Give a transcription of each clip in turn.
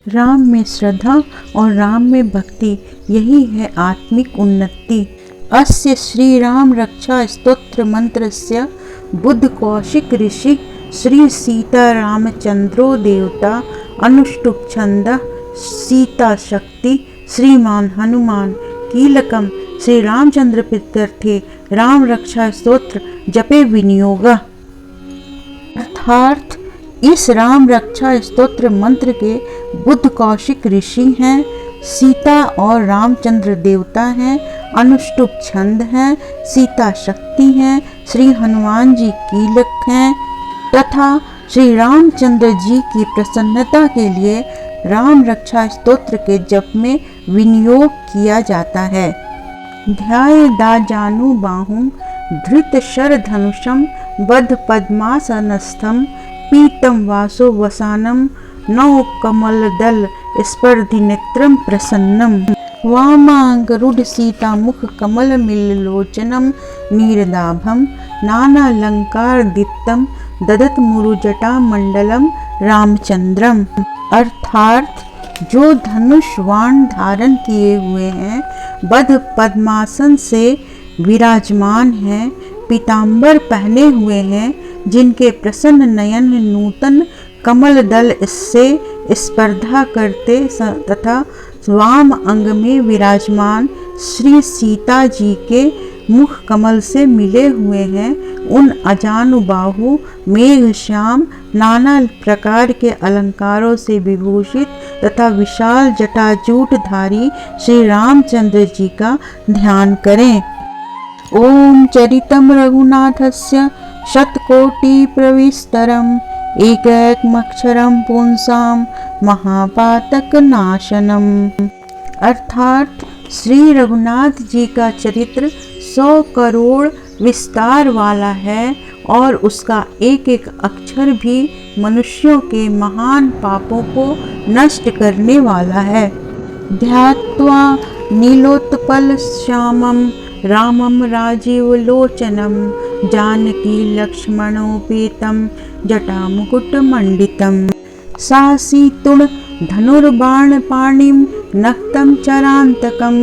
राम में श्रद्धा और राम में भक्ति, यही है आत्मिक उन्नति। अस्य श्री राम रक्षा स्तोत्र मंत्रस्य बुद्ध कौशिक ऋषि श्री सीता रामचंद्रो देवता अनुष्टुप छंद सीता शक्ति श्रीमान हनुमान कीलकम श्री रामचंद्र प्रीत्यर्थे राम रक्षा स्तोत्र जपे विनियोग। अर्थात इस राम रक्षा स्तोत्र मंत्र के बुद्ध कौशिक ऋषि हैं, सीता और रामचंद्र देवता हैं, अनुष्टुप छंद हैं, सीता शक्ति हैं, श्री हनुमान जी कीलक हैं तथा श्री रामचंद्र जी की प्रसन्नता के लिए राम रक्षा स्तोत्र के जप में विनियोग किया जाता है। ध्याये दाजानु बाहुं धृत शर धनुषम बद्ध पद्मासनस्थम पीतम वासो वसानम नौ कमल दल स्पर्धि नेत्रम प्रसन्नम वामांगरूढ़ सीता मुख कमल मिललोचनम नीरदाभम नानालंकार दीप्तम ददत मुरुजटा मंडलम रामचंद्रम। अर्थात जो धनुष वाण धारण किए हुए हैं, बद्ध पद्मासन से विराजमान हैं, पीतांबर पहने हुए हैं, जिनके प्रसन्न नयन नूतन कमल दल इससे स्पर्धा करते तथा वाम अंग में विराजमान श्री सीता जी के मुख कमल से मिले हुए हैं, उन अजानुबाहु मेघ श्याम नाना प्रकार के अलंकारों से विभूषित तथा विशाल जटाजूटधारी श्री रामचंद्र जी का ध्यान करें। ओम चरितम रघुनाथस्य शतकोटि प्रविस्तरम एकैकमक्षरम पुंसाम महापातक नाशनम। अर्थात श्री रघुनाथ जी का चरित्र 100 करोड़ विस्तार वाला है और उसका एक एक अक्षर भी मनुष्यों के महान पापों को नष्ट करने वाला है। ध्यात्वा नीलोत्पल श्यामम रामम राजीव लोचनम जानकी लक्ष्मणोपेतम जटामुकुट मंडितम सासीतुण धनुर्बाण पाणिम नक्तम चरांतकम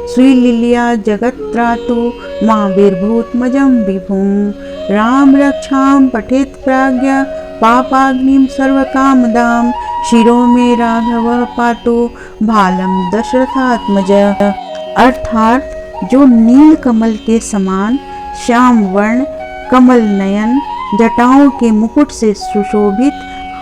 श्रीलिल्या जगत्रातु महावीरभूतमजं विभुं राम रक्षां पठेत् प्राज्ञ पापाग्निं सर्वकामदां शिरो में राघव पातु भालम दशरथात्मज। अर्थात जो नील कमल के समान श्याम वर्ण कमल नयन जटाओं के मुकुट से सुशोभित,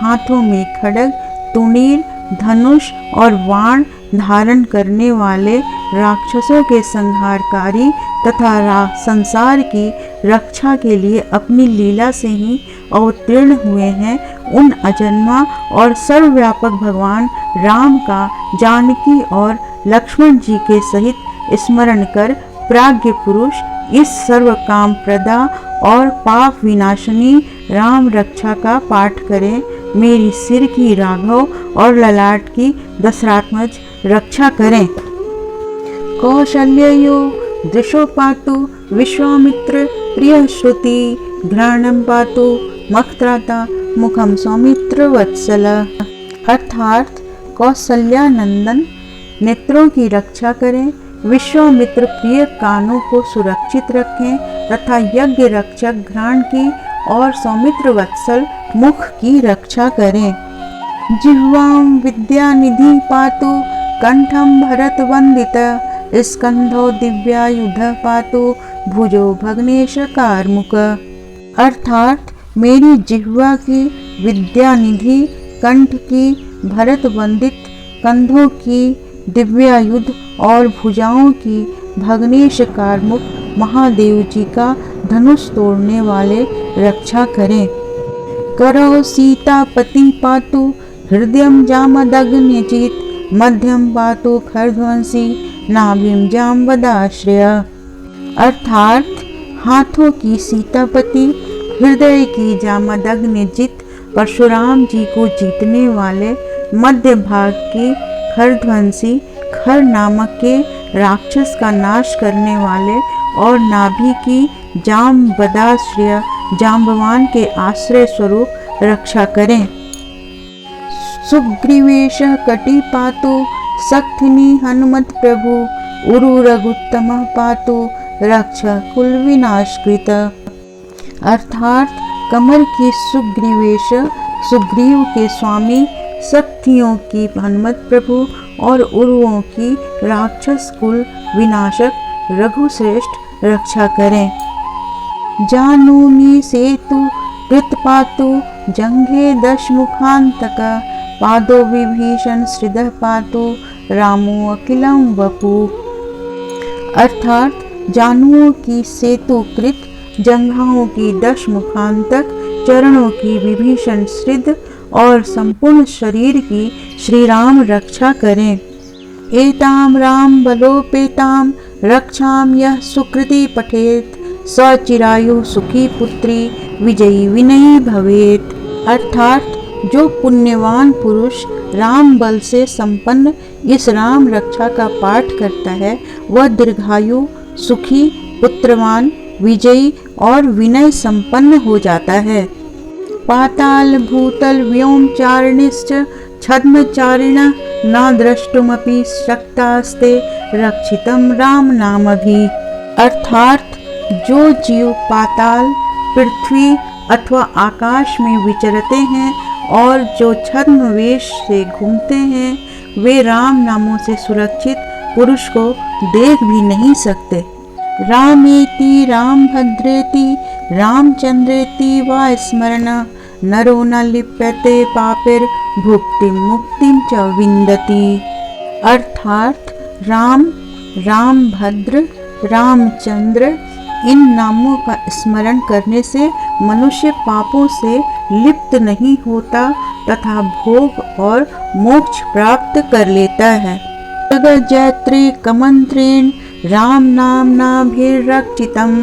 हाथों में खड्ग तुणीर धनुष और बाण धारण करने वाले राक्षसों के संहारकारी तथा संसार की रक्षा के लिए अपनी लीला से ही अवतीर्ण हुए हैं, उन अजन्मा और सर्वव्यापक भगवान राम का जानकी और लक्ष्मण जी के सहित स्मरण कर प्राज्ञ पुरुष इस सर्व काम प्रदा और पाप विनाशिनी राम रक्षा का पाठ करें। मेरी सिर की राघव और ललाट की दशरथात्मज रक्षा करें। कौशल्यो दृशो पातु विश्वामित्र प्रिय श्रुति घ्राणम पातु मखत्राता मुखम सौमित्र वत्सल। अर्थात कौशल्या नंदन नेत्रों की रक्षा करें, विश्वामित्र प्रिय कानों को सुरक्षित रखें तथा यज्ञ रक्षक घ्राण की और सौमित्र वत्सल मुख की रक्षा करें। जिह्वां विद्यानिधि पातु कंठम भरत वंदित स्कंधो दिव्यायुध पातु भुजो भग्नेश कारमुक। अर्थात मेरी जिह्वा की विद्यानिधि, कंठ की भरत वंदित, कंधों की दिव्यायुध और भुजाओं की भग्नेश कारमुक महादेव जी का धनुष तोड़ने वाले रक्षा करें। करो सीतापति पातु हृदयम जामदग्न्यजित मध्यम पातु खरध्वंसी नाभिम जामवदाश्रय। अर्थात हाथों की सीतापति, हृदय की जामदग्न्यजित परशुराम जी को जीतने वाले, मध्य भाग की खरध्वंसी खर नामक के राक्षस का नाश करने वाले और नाभि की जामवदाश्रय जाम्बवान के आश्रय स्वरूप रक्षा करें। सुग्रीवेश कटि पातु शक्तिनी हनुमत प्रभु उरु रघुत्तम पातु रक्षा कुल विनाशकृत। अर्थात कमल की सुग्रीवेश सुग्रीव के स्वामी, शक्तियों की हनुमत प्रभु और उरुओं की राक्षस कुल विनाशक रघुश्रेष्ठ रक्षा करें। जानूनी सेतु कृतपातु जंघे दशमुखांतक पादो विभीषण श्रीधः पातु रामो अखिलम वपु। अर्थात जानुओं की सेतु कृत, जंघाओं की दशमुखांतक, चरणों की विभीषण श्रीध और संपूर्ण शरीर की श्री राम रक्षा करें। एताम राम बलोपेताम रक्षाम यह सुकृति पठेत स चिरायु सुखी पुत्री विजयी विनयी भवेत। अर्थात जो पुण्यवान पुरुष राम बल से संपन्न इस राम रक्षा का पाठ करता है वह दीर्घायु, सुखी, पुत्रवान, विजयी और विनय संपन्न हो जाता है। पाताल भूतल व्योम चारिणिश्च छद्मचारिण न द्रष्टुमपि शक्तास्ते रक्षितम राम नामभि। अर्थात जो जीव पाताल, पृथ्वी अथवा आकाश में विचरते हैं और जो छद्म वेश से घूमते हैं वे राम नामों से सुरक्षित पुरुष को देख भी नहीं सकते। रामेति राम भद्रेति रामचंद्रेति वा स्मरण नरो न लिप्यते पापेर भुक्तिम मुक्तिम च विन्दति। अर्थात राम, रामभद्र, रामचंद्र इन नामों का स्मरण करने से मनुष्य पापों से लिप्त नहीं होता तथा भोग और मोक्ष प्राप्त कर लेता है। जगत जयत्री कमंत्रेण राम नाम्नाभिरक्षितं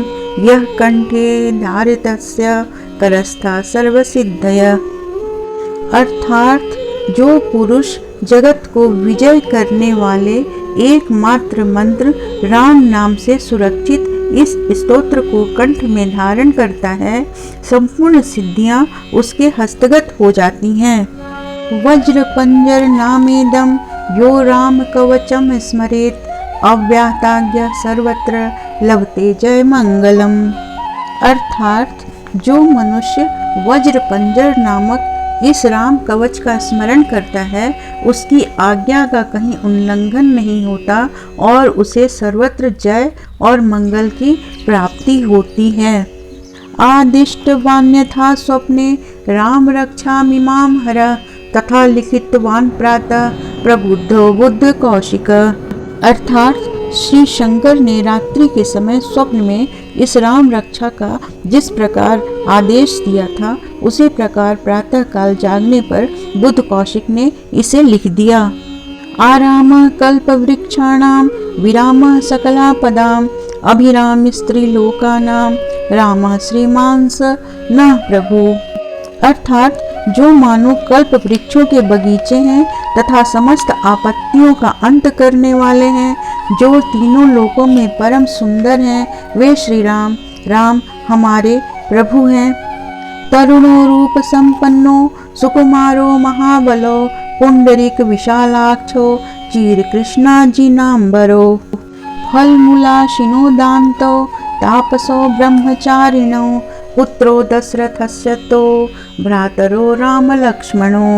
यह कंठे धारितस्य करस्था सर्वसिद्धय। अर्थात जो पुरुष जगत को विजय करने वाले एकमात्र मंत्र राम नाम से सुरक्षित इस स्तोत्र को कंठ में धारण करता है संपूर्ण सिद्धियां उसके हस्तगत हो जाती हैं। वज्र पंजर नामेदम यो राम कवचम स्मरेत अव्याहताज्ञ सर्वत्र लभते जय मंगलम। अर्थात जो मनुष्य वज्र पंजर नामक इस राम कवच का स्मरण करता है उसकी आज्ञा का कहीं उल्लंघन नहीं होता और उसे सर्वत्र जय और मंगल की प्राप्ति होती है। आदिष्टवान्यथा स्वप्ने राम रक्षामिमां हरः तथा लिखितवान प्रातः प्रबुद्धो बुद्ध कौशिक। अर्थात श्री शंकर ने रात्रि के समय स्वप्न में इस राम रक्षा का जिस प्रकार आदेश दिया था उसी प्रकार प्रातः काल जागने पर बुद्ध कौशिक ने इसे लिख दिया। आराम कल्प वृक्षाणाम विराम सकलापदाम अभिराम स्त्रीलोकानाम राम श्रीमांस न प्रभु। अर्थात जो मानो कल्प वृक्षों के बगीचे हैं तथा समस्त आपत्तियों का अंत करने वाले हैं, जो तीनों लोकों में परम सुंदर हैं, वे श्री राम, राम हमारे प्रभु हैं। तरुणो रूप संपन्नो सुकुमारो महाबलो पुंडरीक विशालाक्षो चीर कृष्णा जिनांबरो फलमूलाशिनो दान्तो तापसो ब्रह्मचारिणो पुत्रो दशरथस्य तो भ्रातरो राम लक्ष्मणो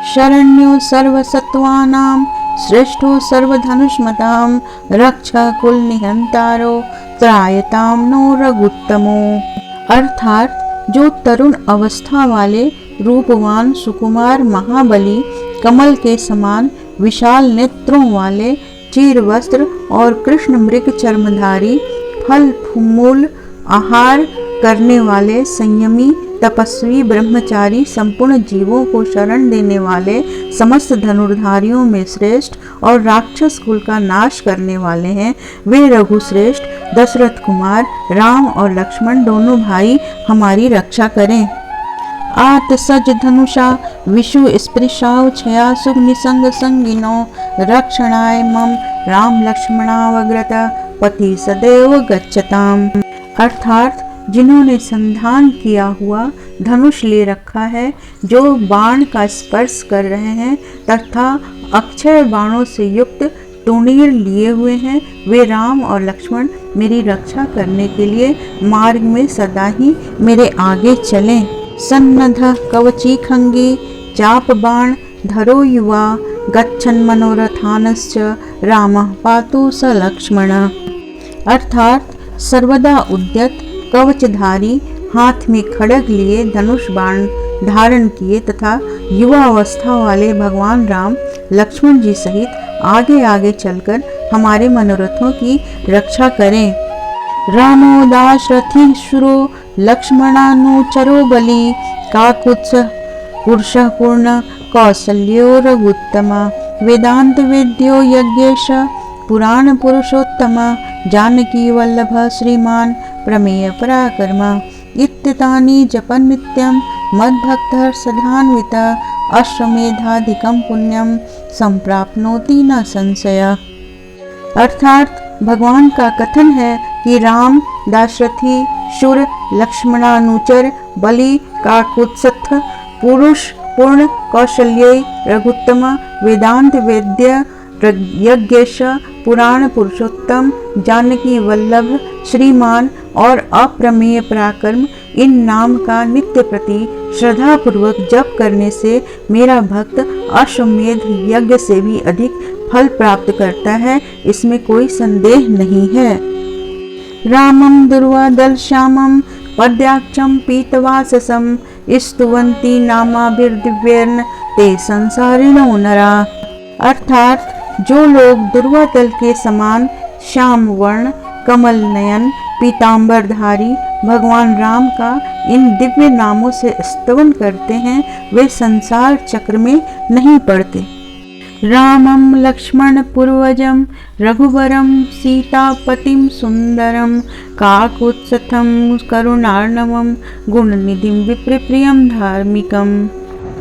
शरण्यो सर्वसत्त्वानां श्रेष्ठो सर्वधनुष्मतां रक्षा कुल निहंतारो त्रायतां नो रघुत्तमो। अर्थात जो तरुण अवस्था वाले रूपवान सुकुमार महाबली कमल के समान विशाल नेत्रों वाले चीर वस्त्र और कृष्ण मृग चर्मधारी फल मूल आहार करने वाले संयमी तपस्वी ब्रह्मचारी संपूर्ण जीवों को शरण देने वाले समस्त धनुर्धारियों में श्रेष्ठ और राक्षस कुल का नाश करने वाले हैं, वे रघुश्रेष्ठ दशरथ कुमार राम और लक्ष्मण दोनों भाई हमारी रक्षा करें। आत सज धनुषा विषु स्पृशाव छया सुख निसंग संगिनो रक्षणाय मम राम लक्ष्मणावग्रत पति सदैव गच्छताम। अर्थात जिन्होंने संधान किया हुआ धनुष ले रखा है, जो बाण का स्पर्श कर रहे हैं तथा अक्षय बाणों से युक्त तूणीर लिए हुए हैं, वे राम और लक्ष्मण मेरी रक्षा करने के लिए मार्ग में सदा ही मेरे आगे चलें। सन्नद्ध कवची खंगी चाप बाण धरो युवा गच्छन् मनोरथानश्च रामः पातु स लक्ष्मण। अर्थात सर्वदा उद्यत कवचधारी, हाथ में खड्ग लिए, धनुष बाण धारण किए तथा युवा अवस्था वाले भगवान राम लक्ष्मण जी सहित आगे आगे चलकर हमारे मनोरथों की रक्षा करें। रामो दाशरथी शुरो लक्ष्मणानुचरो बलि काकुत्स पुरुषः पूर्ण कौसल्यो रघुत्तम वेदांत वेद्यो यज्ञेश पुराण पुरुषोत्तम जानकी वल्लभ श्रीमान प्रमेय पराक्रम इत्येतानि जपन् नित्यं मद्भक्तः सदान्वितः अश्वमेधाधिकं पुण्यं संप्राप्नोति न संशय। अर्थात भगवान का कथन है कि राम दाशरथी शूर लक्ष्मणानुचर बलि काकुत्स्थ पुरुष पूर्ण कौशल्य रघुत्तम वेदांत वेद्य यज्ञेश पुराण पुरुषोत्तम जानकी वल्लभ श्रीमान और अप्रमेय पराक्रम, इन नाम का नित्य प्रति श्रद्धा पूर्वक जप करने से मेरा भक्त अश्वमेध यज्ञ से भी अधिक फल प्राप्त करता है, इसमें कोई संदेह नहीं है। रामं दुर्वादल श्यामं पद्याक्षं पीतवाससं स्तुवन्ति नामाभिर्दिव्यैर्न ते संसारिणो नरा। अर्थात जो लोग दुर्वादल के समान श्याम वर्ण कमल नयन पीतांबरधारी भगवान राम का इन दिव्य नामों से स्तवन करते हैं, वे संसार चक्र में नहीं पड़ते। रामं लक्ष्मण पूर्वजं रघुवरं सीतापतिं सुंदरं काकुत्स्थं करुणार्णवं गुणनिधिं विप्रियं धार्मिकं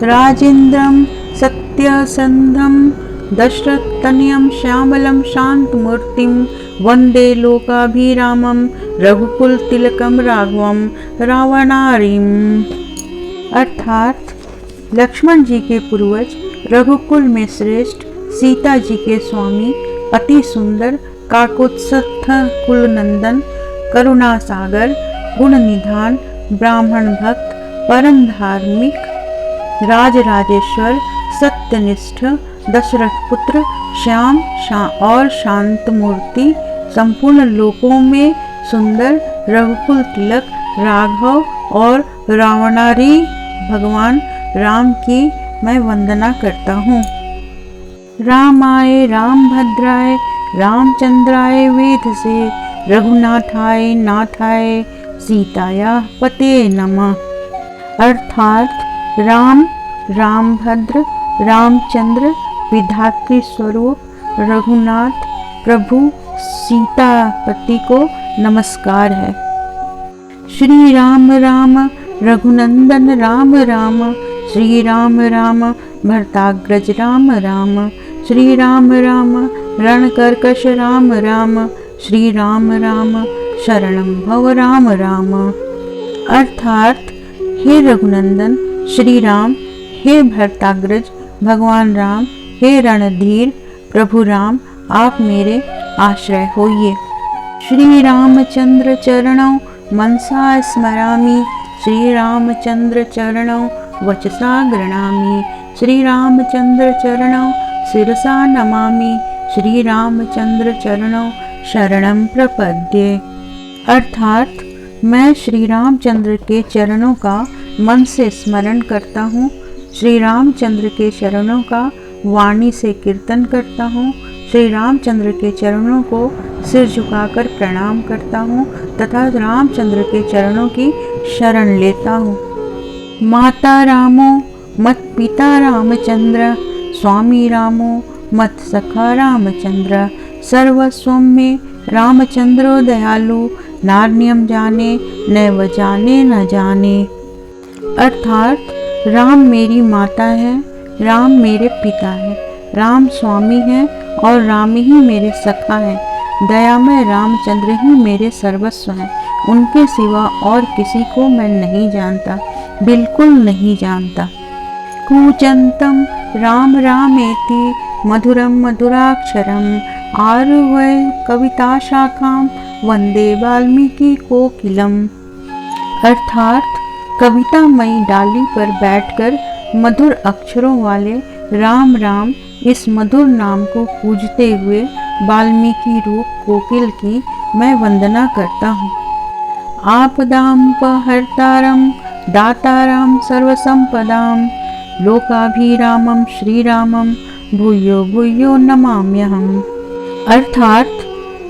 राजेन्द्रं सत्यसंधं दशरथतनयं श्यामलं शान्तमूर्तिं वंदे लोकाभिरामं रघुकुलतिलकं राघवं रावणारिम्। अर्थात लक्ष्मण जी के पूर्वज, रघुकुल में श्रेष्ठ, सीता जी के स्वामी, अति सुंदर, काकुत्स्थ कुलनंदन, करुणा सागर, गुण निधान, ब्राह्मण भक्त, परम धार्मिक, राजराजेश्वर, सत्यनिष्ठ, दशरथ पुत्र, श्याम और शांत मूर्ति, संपूर्ण लोकों में सुंदर, रघुकुल तिलक, राघव और रावणारी भगवान राम की मैं वंदना करता हूँ। रामाय रामभद्राय रामचंद्राय वेधसे रघुनाथाय नाथाय सीताया पते नमः। अर्थात राम, रामभद्र, रामचंद्र विधात्री स्वरूप, रघुनाथ प्रभु सीतापति को नमस्कार है। श्री राम राम रघुनंदन राम राम, श्री राम राम भरताग्रज राम राम, श्री राम राम रणकर्कश राम राम, श्री राम राम शरणं भव राम राम। अर्थात हे रघुनंदन श्री राम, हे भरताग्रज भगवान राम, हे रणधीर प्रभु राम, आप मेरे आश्रय होइए। श्री रामचंद्र चरणौ मनसा स्मरामि, श्री रामचंद्र चरणौ वचसा गृणामि, श्री रामचंद्र चरणौ शिरसा नमामि, श्री रामचंद्र चरणौ शरणं प्रपद्ये। अर्थात मैं श्री रामचंद्र के चरणों का मन से स्मरण करता हूँ, श्री रामचंद्र के चरणों का वाणी से कीर्तन करता हूँ, श्री रामचंद्र के चरणों को सिर झुकाकर प्रणाम करता हूँ तथा रामचंद्र के चरणों की शरण लेता हूँ। माता रामो मत पिता रामचंद्र, स्वामी रामो मत सखा रामचंद्र, सर्वस्वं में रामचंद्रो दयालु, नान्यम जाने नैव जाने न जाने। अर्थात राम मेरी माता है, राम मेरे पिता है, राम स्वामी है और राम ही मेरे सखा है, दयामय रामचंद्र ही मेरे सर्वस्व हैं। उनके सिवा और किसी को मैं नहीं जानता, बिल्कुल नहीं जानता। कूजन्तं राम रामेति मधुरं मधुराक्षरम् आरुह्य कविताशाखां वंदे वाल्मीकि कोकिलम्। अर्थात कवितामयी डाली पर बैठकर मधुर अक्षरों वाले राम राम इस मधुर नाम को पूजते हुए वाल्मीकि रूप कोकिल की मैं वंदना करता हूँ। आपदामपहर्तारं दातारं सर्वसंपदां लोकाभिरामं श्रीरामं भूयो भूयो नमाम्यहम्। अर्थात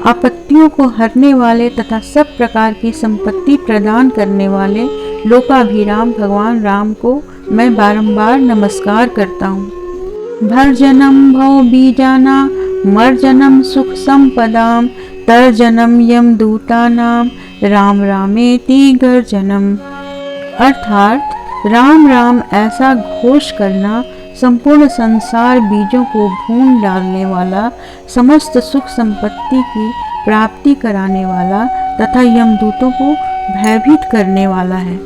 आपत्तियों को हरने वाले तथा सब प्रकार की संपत्ति प्रदान करने वाले लोकाभिराम भगवान राम को मैं बारंबार नमस्कार करता हूँ। भर्जनम भव बीजाना मर्जनम सुख संपदाम तर्जनम यम दूतानाम राम रामेति गर्जनम। अर्थात राम राम ऐसा घोष करना संपूर्ण संसार बीजों को भून डालने वाला, समस्त सुख संपत्ति की प्राप्ति कराने वाला तथा यमदूतों को भयभीत करने वाला है।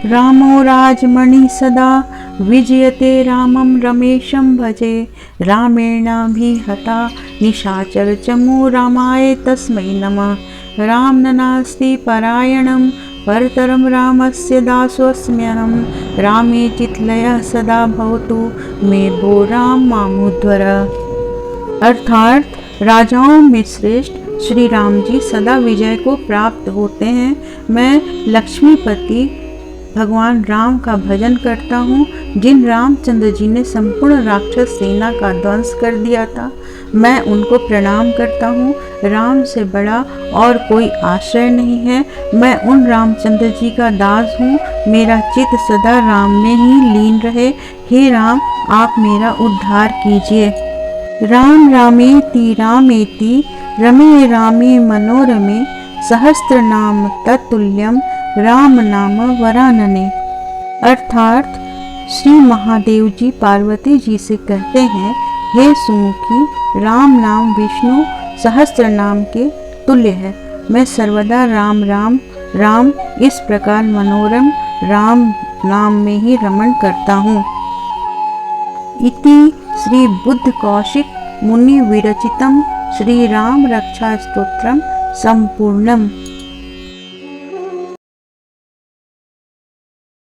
रामो राजमणि सदा विजयते रामं रमेशं भजे रामेणाभिहता निशाचर चमो रामाय तस्मै नमः। राम नास्ति परायणं परतरं रामस्य दासोऽस्म्यहं रामे चित्लयः सदा भवतु मे भो राम मामुद्धर। अर्थात राजाओं में श्रेष्ठ श्री राम जी सदा विजय को प्राप्त होते हैं। मैं लक्ष्मीपति भगवान राम का भजन करता हूँ, जिन रामचंद्र जी ने संपूर्ण राक्षस सेना का ध्वंस कर दिया था। मैं उनको प्रणाम करता हूँ। राम से बड़ा और कोई आश्रय नहीं है। मैं उन रामचंद्र जी का दास हूँ। मेरा चित्त सदा राम में ही लीन रहे। हे राम, आप मेरा उद्धार कीजिए। राम रामेति रामेति रमे रामे मनोरमे सहस्त्र नाम तत्तुल्यम राम नाम वरानने। अर्थात श्री महादेव जी पार्वती जी से कहते हैं, हे सुमुखी, राम नाम विष्णु सहस्त्र नाम के तुल्य है। मैं सर्वदा राम राम राम इस प्रकार मनोरम राम नाम में ही रमण करता हूँ। इति श्री बुद्ध कौशिक मुनि विरचितम श्री राम रक्षा स्तोत्रम संपूर्णम।